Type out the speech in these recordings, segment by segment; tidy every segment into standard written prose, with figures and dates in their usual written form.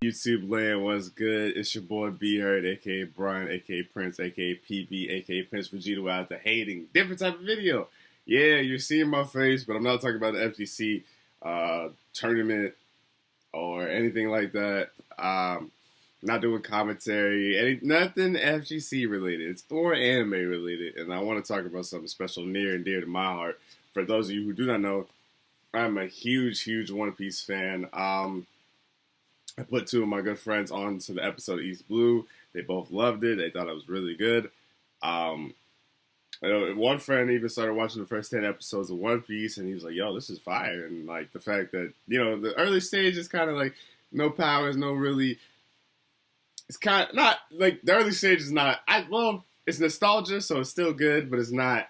YouTube land? What's good? It's your boy B Herd, aka Brian, aka Prince, aka PB, aka Prince Vegeta out the hating. Different type of video. Yeah, you're seeing my face, but I'm not talking about the FGC tournament or anything like that. Not doing commentary, nothing FGC related. It's more anime related, and I want to talk about something special near and dear to my heart. For those of you who do not know, I'm a huge One Piece fan. I put two of my good friends onto the episode of East Blue. They both loved it. They thought it was really good. One friend even started watching the first 10 episodes of One Piece, and he was like, yo, this is fire. And like the fact that, the early stage is kind of like no powers, no really. It's kind of not like the early stage is not. It's nostalgia, so it's still good, but it's not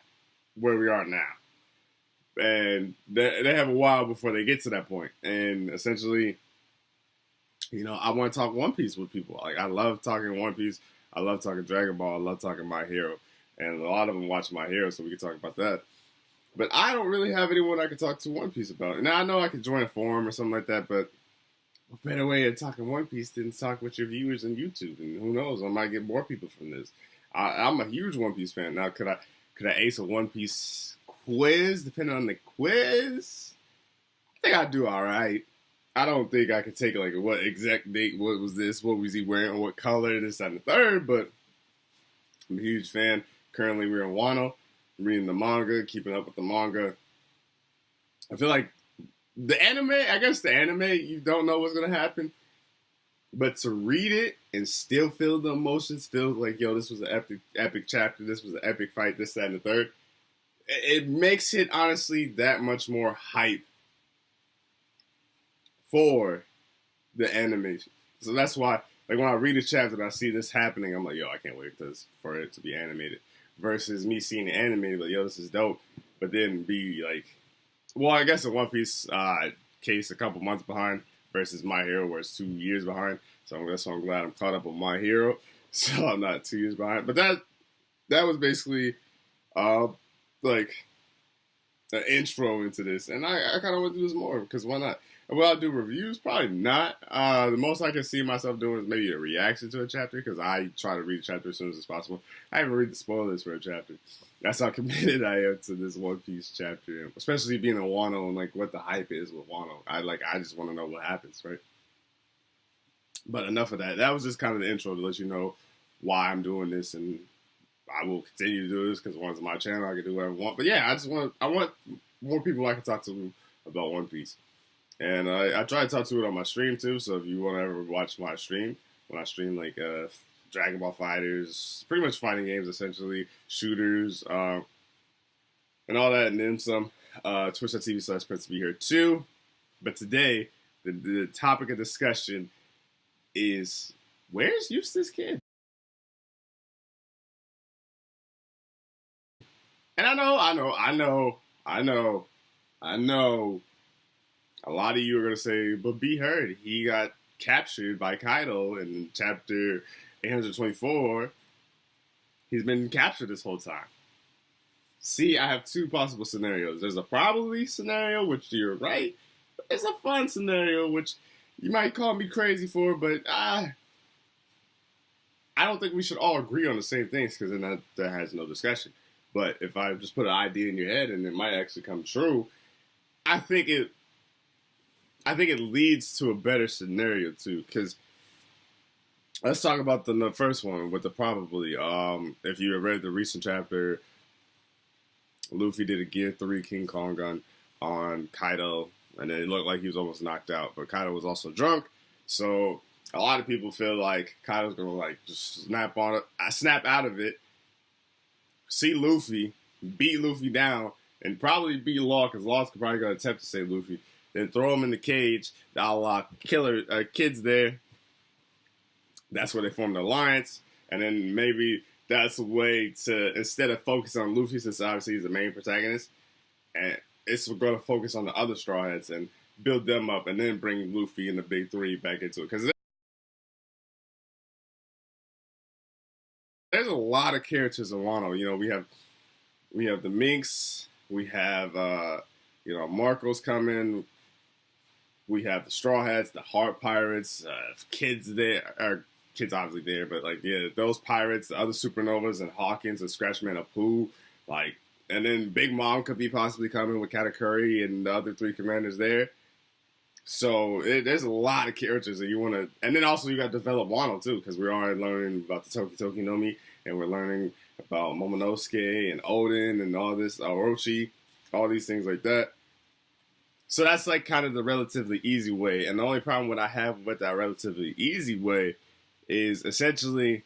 where we are now. And they have a while before they get to that point. And essentially, I want to talk One Piece with people. Like, I love talking One Piece. I love talking Dragon Ball. I love talking My Hero. And a lot of them watch My Hero, so we can talk about that. But I don't really have anyone I can talk to One Piece about. Now, I know I could join a forum or something like that, but what better way of talking One Piece than talk with your viewers on YouTube? And who knows, I might get more people from this. I'm a huge One Piece fan. Now, could I ace a One Piece quiz, depending on the quiz? I think I'd do all right. I don't think I could take like what exact date, what was this, what was he wearing, what color, this, that, and the third, but I'm a huge fan. Currently, we're in Wano, reading the manga, keeping up with the manga. I feel like the anime, you don't know what's going to happen, but to read it and still feel the emotions, feel like, yo, this was an epic chapter, this was an epic fight, this, that, and the third, it makes it, honestly, that much more hype for the animation. So that's why, like, when I read a chapter and I see this happening, I'm like, yo, I can't wait for it to be animated. Versus me seeing the animated, like, yo, this is dope. But then be like, well, I guess in One Piece case, a couple months behind versus My Hero, where it's 2 years behind. So that's why I'm glad I'm caught up with My Hero. So I'm not 2 years behind. But that was basically like an intro into this. And I kind of want to do this more, because why not? Will I do reviews? Probably not. The most I can see myself doing is maybe a reaction to a chapter, because I try to read a chapter as soon as possible. I even read the spoilers for a chapter. That's how committed I am to this One Piece chapter, especially being in Wano and like what the hype is with Wano. I just want to know what happens, right? But enough of that. That was just kind of the intro to let you know why I'm doing this, and I will continue to do this because once my channel, I can do whatever I want. But yeah, I want more people I can talk to about One Piece. And I try to talk to it on my stream too, so if you want to ever watch my stream, when I stream like Dragon Ball Fighters, pretty much fighting games essentially, shooters, and all that, and then some, twitch.tv/PrinceBeHere2. But today, the topic of discussion is, where's Eustace Kid? And I know, a lot of you are going to say, but be heard, he got captured by Kaido in chapter 824. He's been captured this whole time. See, I have two possible scenarios. There's a probably scenario, which you're right. It's a fun scenario, which you might call me crazy for, but I don't think we should all agree on the same things, because then that has no discussion. But if I just put an idea in your head and it might actually come true, I think it leads to a better scenario too, because let's talk about the first one with the probably. If you read the recent chapter, Luffy did a Gear 3 King Kong gun on Kaido, and it looked like he was almost knocked out, but Kaido was also drunk, so a lot of people feel like Kaido's gonna like just snap out of it, see Luffy, beat Luffy down, and probably beat Law, because Law's probably gonna attempt to save Luffy. Then throw him in the cage. The killer kids there. That's where they formed the alliance. And then maybe that's a way to, instead of focus on Luffy, since obviously he's the main protagonist, and it's going to focus on the other Straw Hats and build them up, and then bring Luffy and the Big Three back into it. Because there's a lot of characters in Wano. We have the Minks. We have Marco's coming. We have the Straw Hats, the Heart Pirates, Kids there, or Kids obviously there, but like yeah, those pirates, the other supernovas, and Hawkins and Scratchman and Pooh, like, and then Big Mom could be possibly coming with Katakuri and the other three commanders there. So there's a lot of characters that you want to, and then also you got to develop Wano too, because we're already learning about the Toki Toki no Mi, and we're learning about Momonosuke and Oden and all this Orochi, all these things like that. So that's like kind of the relatively easy way, and the only problem what I have with that relatively easy way is essentially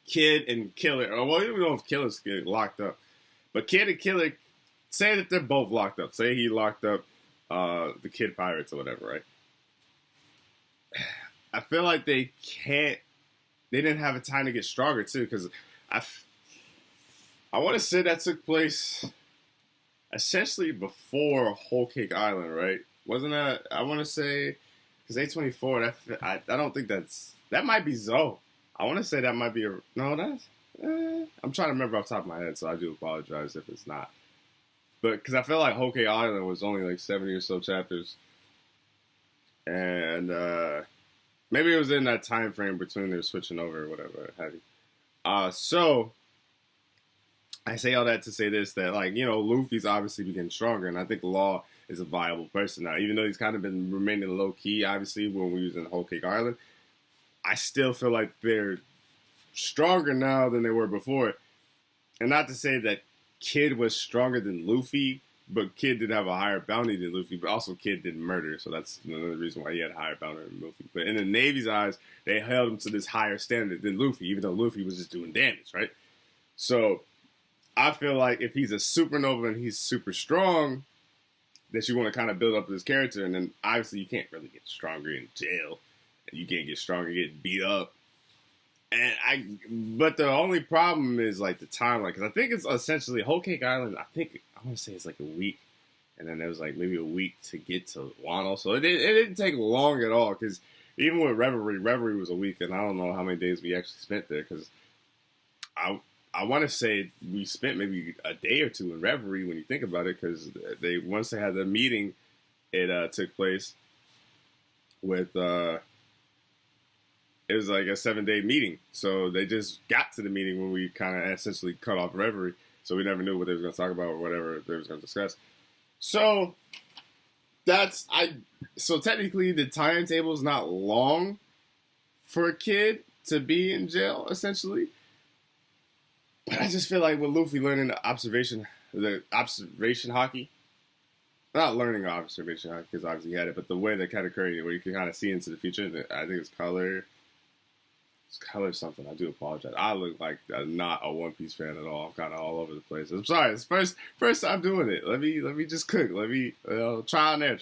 Kid and Killer. Or well, even know if Killer's get locked up, but Kid and Killer, say that they're both locked up. Say he locked up the Kid Pirates or whatever, right? I feel like they didn't have a time to get stronger too, because I want to say that took place essentially before Whole Cake Island, right? Wasn't that, I want to say, because A24, I don't think that might be Zoe. I want to say that might be no, that's, I'm trying to remember off the top of my head, so I do apologize if it's not. But because I feel like Whole Cake Island was only like 70 or so chapters, and maybe it was in that time frame between their switching over or whatever have you. So I say all that to say this, that like, you know, Luffy's obviously getting stronger, and I think Law is a viable person now, even though he's kind of been remaining low key. Obviously, when we was in Whole Cake Island, I still feel like they're stronger now than they were before, and not to say that Kid was stronger than Luffy, but Kid did have a higher bounty than Luffy, but also Kid didn't murder, so that's another reason why he had a higher bounty than Luffy. But in the Navy's eyes, they held him to this higher standard than Luffy, even though Luffy was just doing damage, right? So I feel like if he's a supernova and he's super strong, that you want to kind of build up this character, and then obviously you can't really get stronger in jail, and you can't get stronger getting beat up. But the only problem is like the timeline, because I think it's essentially Whole Cake Island. I want to say it's like a week, and then there was like maybe a week to get to Wano, so it didn't take long at all. Because even with Reverie was a week, and I don't know how many days we actually spent there. Because I want to say we spent maybe a day or two in Reverie when you think about it, because once they had the meeting, it took place with. It was like a 7-day meeting. So they just got to the meeting when we kind of essentially cut off Reverie. So we never knew what they was going to talk about or whatever they was going to discuss. So so technically the timetable is not long for a Kid to be in jail, essentially. But I just feel like with Luffy learning the observation hockey, not learning observation hockey because obviously he had it, but the way that Katakuri, where you can kind of see into the future, I think it's color. It's color something. I do apologize. I look like not a One Piece fan at all. I'm kind of all over the place. I'm sorry. It's first time doing it. Let me just cook. Let me try on there.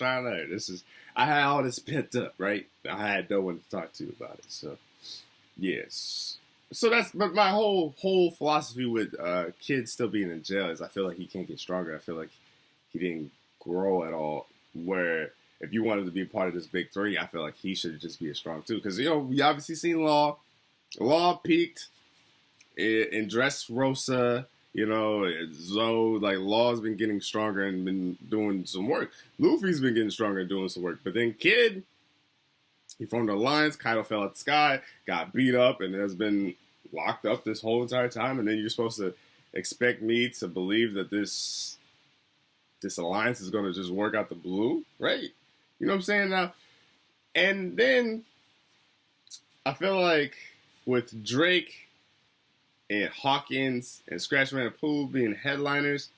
I had all this pent up, right? I had no one to talk to about it. So yes. So but my whole philosophy with Kid still being in jail is I feel like he can't get stronger. I feel like he didn't grow at all. Where if you wanted to be a part of this big three, I feel like he should just be as strong too. Because you know we obviously seen Law. Law peaked in Dressrosa, you know, Zoe, like Law's been getting stronger and been doing some work. Luffy's been getting stronger and doing some work. But then Kid, he formed an alliance, Kaido fell out the sky, got beat up, and has been locked up this whole entire time. And then you're supposed to expect me to believe that this alliance is going to just work out the blue, right? You know what I'm saying? Now, and then I feel like with Drake and Hawkins and Scratchman and Pooh being headliners,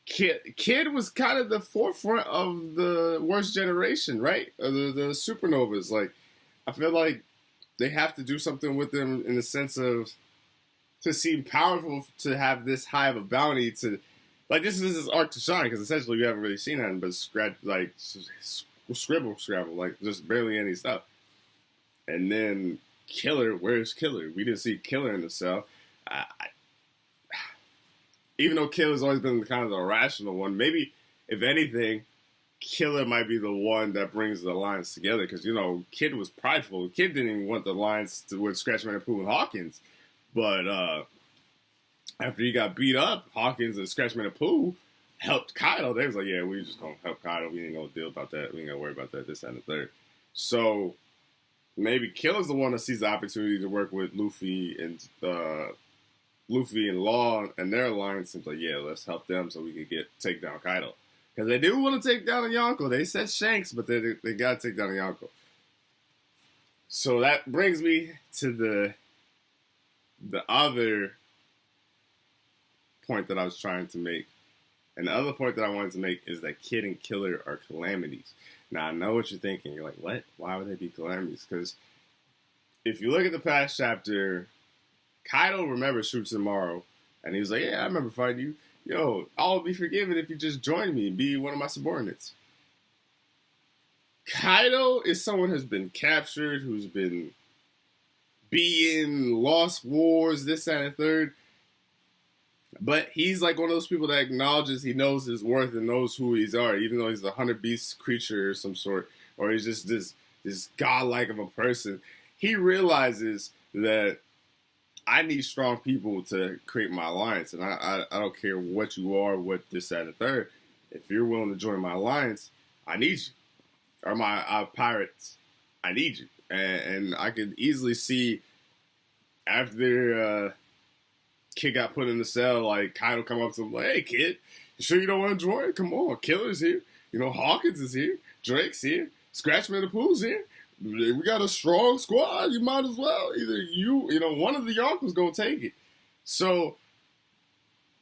Kid was kind of the forefront of the worst generation, right? The supernovas. Like, I feel like they have to do something with them in the sense of to seem powerful, to have this high of a bounty to, like, this is his arc to shine, because essentially we haven't really seen that, but scribble, like, just barely any stuff. And then Killer, where's Killer? We didn't see Killer in the cell. Even though Killer's always been kind of the rational one, maybe, if anything, Killer might be the one that brings the alliance together. Because, you know, Kid was prideful. Kid didn't even want the alliance with Scratchman and Pooh and Hawkins. But after he got beat up, Hawkins and Scratchman and Pooh helped Kaido. They was like, yeah, we just gonna help Kaido. We ain't gonna deal about that. We ain't gonna worry about that. This and the third. So maybe Killer's the one that sees the opportunity to work with Luffy and Law and their alliance. And like, yeah, let's help them so we can take down Kaido. Because they do want to take down a Yonko. They said Shanks, but they got to take down a Yonko. So that brings me to the other point that I was trying to make. And the other point that I wanted to make is that Kid and Killer are calamities. Now, I know what you're thinking. You're like, what? Why would they be calamities? Because if you look at the past chapter, Kaido remembers Shoots-Tomorrow. And he was like, yeah, I remember fighting you. Yo, I'll be forgiven if you just join me and be one of my subordinates. Kaido is someone who's been captured, who's been beaten, lost wars, this, that, and the third. But he's like one of those people that acknowledges he knows his worth and knows who he's are, even though he's a 100-beast creature or some sort, or he's just this godlike of a person. He realizes that I need strong people to create my alliance, and I don't care what you are, what this, that, and the third. If you're willing to join my alliance, I need you. Or my pirates, I need you. And I could easily see after Kid got put in the cell, like Kaido come up to him like, hey Kid, you sure you don't want to join? Come on, Killer's here. You know, Hawkins is here. Drake's here. Scratchman the Pooh's here. We got a strong squad. You might as well. Either one of the Yonkers gonna take it. So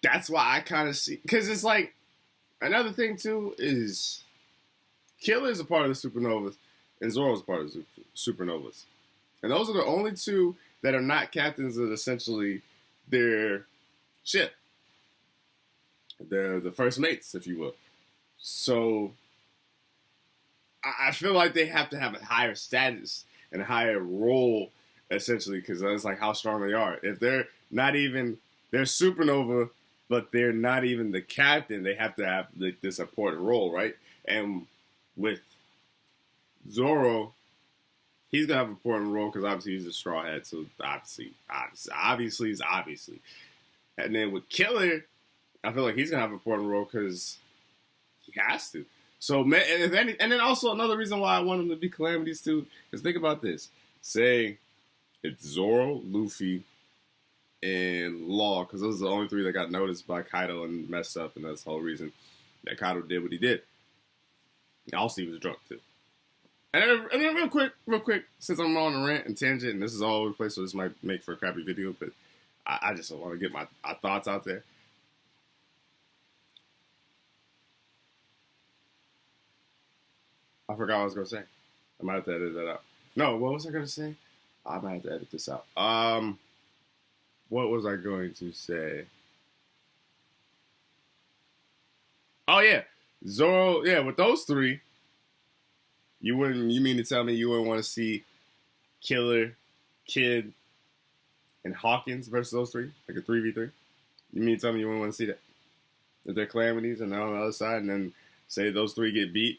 that's why I kind of see, because it's like another thing too is Killer is a part of the Supernovas, and Zoro's a part of the Supernovas. And those are the only two that are not captains of essentially their ship. They're the first mates, if you will. So I feel like they have to have a higher status and a higher role, essentially, because it's like how strong they are. If they're supernova, but they're not even the captain, they have to have this important role, right? And with Zoro, he's gonna have an important role because obviously he's a straw hat, so obviously is obviously. And then with Killer, I feel like he's gonna have an important role because he has to. So, and then also another reason why I want him to be calamities too is think about this: say it's Zoro, Luffy, and Law, because those are the only three that got noticed by Kaido and messed up, and that's the whole reason that Kaido did what he did. Also, he was drunk too. And then real quick, since I'm on a rant and tangent, and this is all over the place, so this might make for a crappy video, but I just want to get my thoughts out there. I forgot what I was going to say. I might have to edit that out. No, what was I going to say? I might have to edit this out. What was I going to say? Oh, yeah. Zoro, yeah, with those three, you mean to tell me you wouldn't want to see Killer, Kid, and Hawkins versus those three? Like a 3v3? You mean to tell me you wouldn't want to see that? If they're calamities and they're on the other side, and then say those three get beat,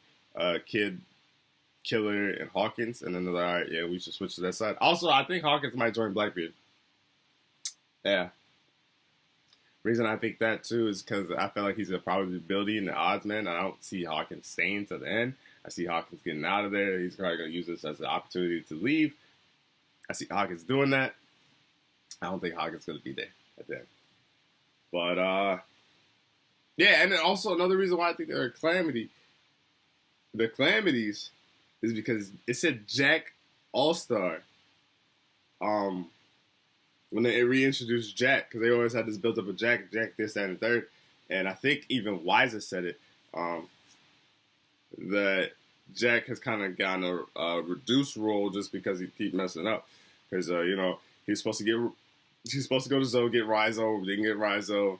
Kid, Killer, and Hawkins, and then they're like, all right, yeah, we should switch to that side. Also, I think Hawkins might join Blackbeard. Yeah. Reason I think that too is because I feel like he's a probability in the odds, man. I don't see Hawkins staying to the end. I see Hawkins getting out of there. He's probably going to use this as an opportunity to leave. I see Hawkins doing that. I don't think Hawkins is going to be there at the end. But, yeah, and then also another reason why I think they're a calamity. The calamities is because it said Jack All-Star. When they reintroduced Jack, because they always had this built up of Jack this, that, and the third. And I think even Wiser said it, that Jack has kind of gotten a reduced role just because he keep messing up. Because, he's supposed to go to Zoe, get Rizzo, didn't get Rizzo.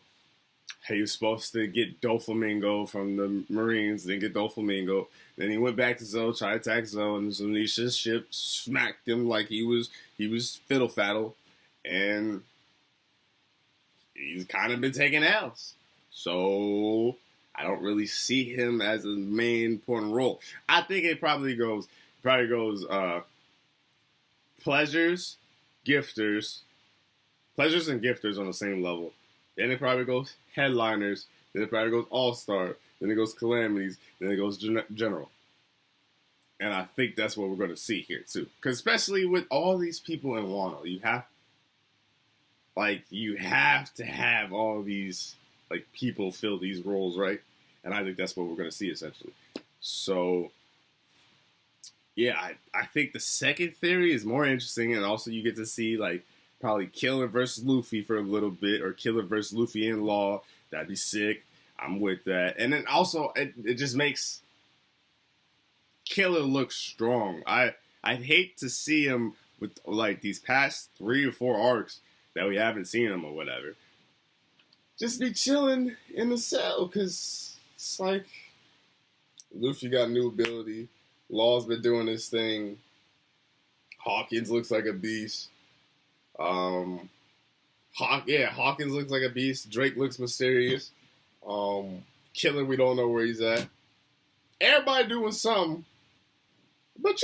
He was supposed to get Doflamingo from the Marines, didn't get Doflamingo. Then he went back to Zoe, tried to attack Zoe, and Zunisha's ship smacked him like he was fiddle faddle. And he's kind of been taking L's. So I don't really see him as a main important role. I think it probably goes pleasures, gifters and gifters on the same level. Then it probably goes headliners, then it probably goes All-Star, then it goes Calamities, then it goes General. And I think that's what we're going to see here, too. Because especially with all these people in Wano, you have to have all these, like, people fill these roles, right? And I think that's what we're going to see, essentially. So, yeah, I think the second theory is more interesting. And also you get to see, like, probably Killer versus Luffy for a little bit. Or Killer versus Luffy and Law. That'd be sick. I'm with that. And then also, it just makes Killer look strong. I'd hate to see him with, like, these past 3 or 4 arcs that we haven't seen him or whatever. Just be chilling in the cell, because it's like Luffy got new ability. Law's been doing this thing. Hawkins looks like a beast. Hawkins looks like a beast. Drake looks mysterious. Killer, we don't know where he's at. Everybody doing something. But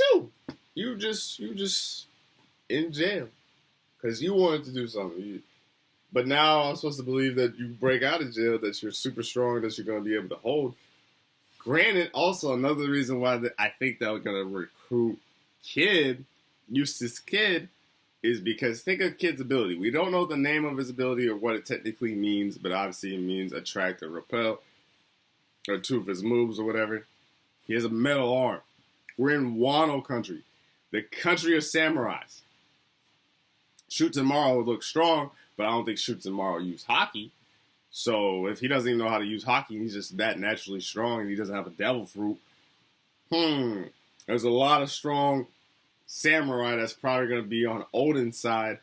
you just in jail because you wanted to do something. But now I'm supposed to believe that you break out of jail, that you're super strong, that you're going to be able to hold. Granted, also another reason why I think that we're going to recruit Eustace Kid, is because think of Kid's ability. We don't know the name of his ability or what it technically means, but obviously it means attract or repel, or 2 of his moves or whatever. He has a metal arm. We're in Wano country, the country of samurais. Shoots-and-Maro would look strong, but I don't think Shoots-and-Maro use Haki. So if he doesn't even know how to use Haki, and he's just that naturally strong, and he doesn't have a devil fruit, there's a lot of strong samurai that's probably going to be on Oden's side,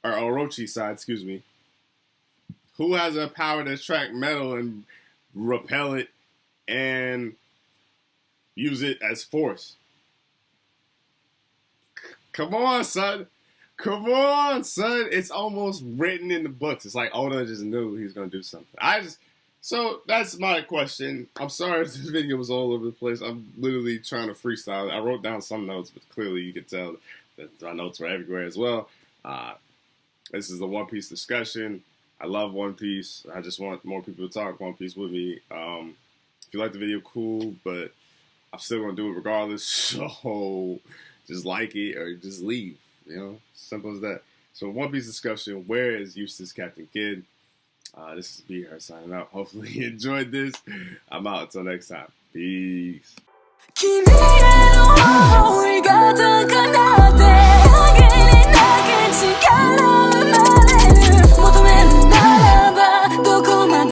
or Orochi's side, excuse me, who has a power to attract metal and repel it and use it as force. Come on, son. Come on, son. It's almost written in the books. It's like Oda just knew he was going to do something. So that's my question. I'm sorry if this video was all over the place. I'm literally trying to freestyle. I wrote down some notes, but clearly you could tell that my notes were everywhere as well. This is a One Piece discussion. I love One Piece. I just want more people to talk One Piece with me. If you like the video, cool, but I'm still going to do it regardless. So just like it or just leave. You know, simple as that. So One Piece discussion, where is Eustace Captain Kid? This is B-Her signing out. Hopefully you enjoyed this. I'm out until next time. Peace.